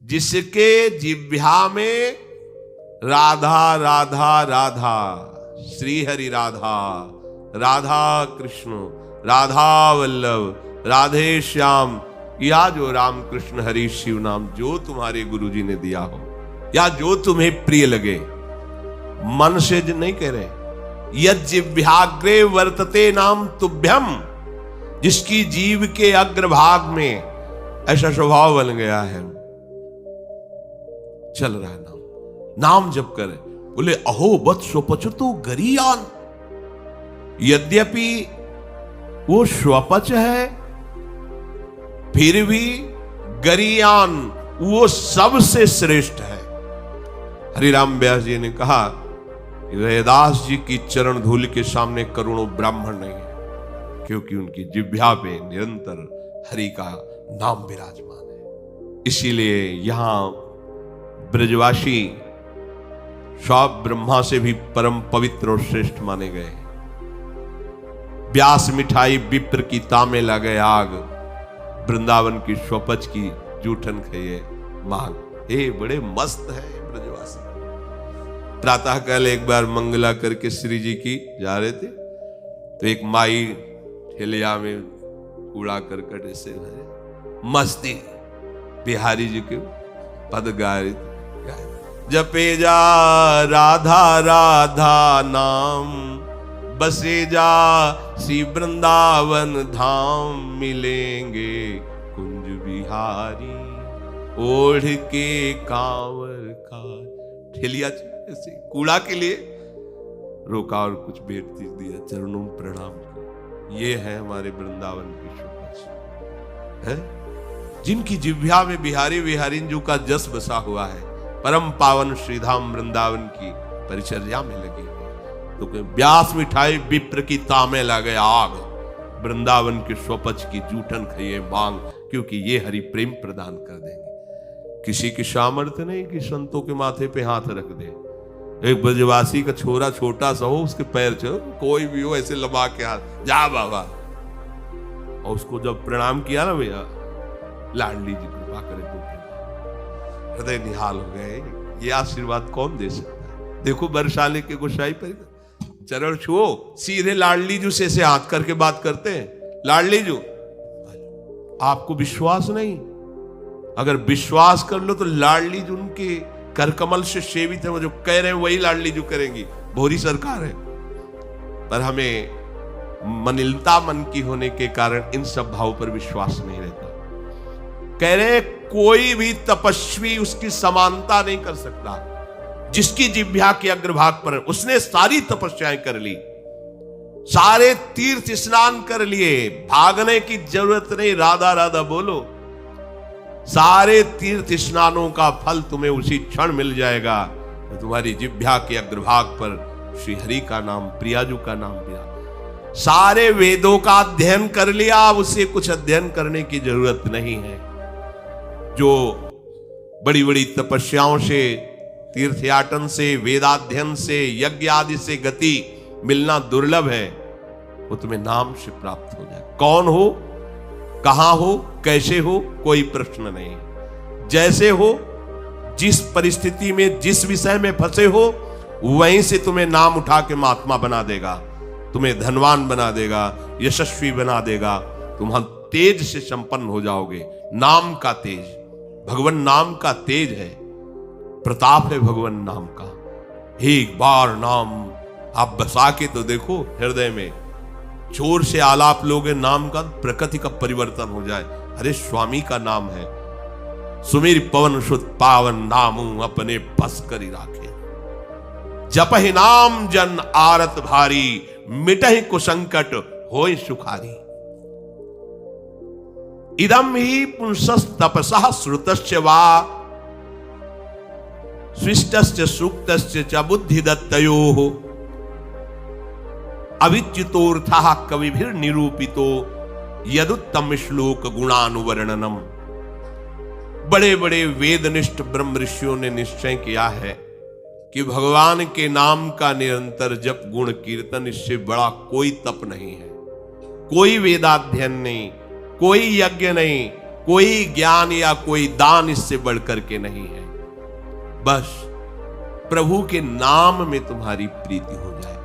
जिसके जिह्वा में राधा राधा राधा, श्री हरि राधा, राधा कृष्ण, राधा वल्लभ, राधे श्याम, या जो राम कृष्ण हरि शिव नाम जो तुम्हारे गुरुजी ने दिया हो या जो तुम्हें प्रिय लगे, मन से नहीं कह रहे, यज्जिह्वाग्रे वर्तते नाम तुभ्यम, जिसकी जीव के अग्रभाग में ऐसा स्वभाव बन गया है, चल रहा है नाम जप करे, बोले अहो बत स्वपचतो गरीयान, यद्यपि वो स्वपच है फिर भी गरीयान वो सबसे श्रेष्ठ है। हरिराम व्यास जी ने कहा रैदास जी की चरण धूल के सामने करोड़ों ब्राह्मण नहीं है, क्योंकि उनकी जिह्वा पे निरंतर हरि का नाम विराजमान है। इसीलिए यहां ब्रजवासी सब ब्रह्मा से भी परम पवित्र और श्रेष्ठ माने गए। व्यास मिठाई विप्र की तामे लगे आग, वृंदावन की स्वपच की जूठन खाइए मांग। हे बड़े मस्त है ब्रजवासी। प्रातः काल एक बार मंगला करके श्री जी की जा रहे थे, तो एक माई ठेलिया में कूड़ा करकट ऐसे मस्ती बिहारी जी के पद गा रही थी, जपे जा राधा राधा नाम, बसे जा श्री वृंदावन धाम, मिलेंगे कुंज बिहारी ओढ़ के कांवर का। ठेलिया ऐसे कूड़ा के लिए रोका और कुछ भेंट दिया, चरणों में प्रणाम कर। ये है हमारे वृंदावन की शोभा है, जिनकी जिह्वा में बिहारी बिहारिंजू का जस बसा हुआ है, परम पावन श्रीधाम वृंदावन की परिचर्या में लगे। तो व्यास मिठाई विप्र की तामे लगे आग, वृंदावन के स्वपच की जूठन खाइए मांग, क्योंकि ये हरि प्रेम प्रदान कर देंगे। किसी की सामर्थ्य नहीं कि संतों के माथे पे हाथ रख दे। एक ब्रजवासी का छोरा छोटा सा हो, उसके पैर चलो, कोई भी हो ऐसे लबा के हाथ, जा बाबा, और उसको जब प्रणाम किया ना भैया, लाडली जी कृपा करे तो हृदय निहाल हो गए। ये आशीर्वाद कौन दे सकता है? देखो बरसाले के गोसाई पर चरण छुओ, सीधे लाडली जू से ऐसे हाथ करके बात करते हैं, लाडली जू। आपको विश्वास नहीं? अगर विश्वास कर लो तो लाडली जू उनके करकमल से सेवित है, वो जो कह रहे हैं वही लाडली जू करेंगी। भोरी सरकार है, पर हमें मनिलता मन की होने के कारण इन सब भाव पर विश्वास नहीं रहता। कह रहे कोई भी तपस्वी उसकी समानता नहीं कर सकता। जिसकी जिह्वा के अग्रभाग पर उसने सारी तपस्याएं कर ली, सारे तीर्थ स्नान कर लिए, भागने की जरूरत नहीं, राधा राधा बोलो, सारे तीर्थ स्नानों का फल तुम्हें उसी क्षण मिल जाएगा। तो तुम्हारी जिह्वा के अग्रभाग पर श्री हरि का नाम, प्रियाजू का नाम दिया। सारे वेदों का अध्ययन कर लिया, अब उसे कुछ अध्ययन करने की जरूरत नहीं है। जो बड़ी बड़ी तपस्याओं से, तीर्थयाटन से, वेदाध्ययन से, यज्ञ आदि से गति मिलना दुर्लभ है, वो तुम्हें नाम से प्राप्त हो जाए। कौन हो, कहां हो, कैसे हो, कोई प्रश्न नहीं। जैसे हो, जिस परिस्थिति में, जिस विषय में फंसे हो, वहीं से तुम्हें नाम उठा के महात्मा बना देगा, तुम्हें धनवान बना देगा, यशस्वी बना देगा। तुम तेज से संपन्न हो जाओगे। नाम का तेज, भगवान नाम का तेज है, प्रताप है भगवान नाम का। एक बार नाम आप बसा के तो देखो हृदय में, जोर से आलाप लोगे नाम का, प्रकृति का परिवर्तन हो जाए। अरे स्वामी का नाम है, सुमीर पवन सुत पावन नामू अपने बस करी राखे। जपहि नाम जन आरत भारी, मिटहि कुसंकट होय सुखारी। इदम ही पुंसस् तपसः श्रुतस्य वा, स्विष्टस्य सूक्तस्य च बुद्धिदत्तयोः, अविच्युतोऽर्थः कविभिर् निरूपितो, यदुत्तम श्लोक गुणानुवर्णनम। बड़े बड़े वेदनिष्ठ ब्रह्म ऋषियों ने निश्चय किया है कि भगवान के नाम का निरंतर जप, गुण कीर्तन, इससे बड़ा कोई तप नहीं है, कोई वेदाध्ययन नहीं, कोई यज्ञ नहीं, कोई ज्ञान या कोई दान इससे बढ़कर के नहीं है। बस प्रभु के नाम में तुम्हारी प्रीति हो जाए।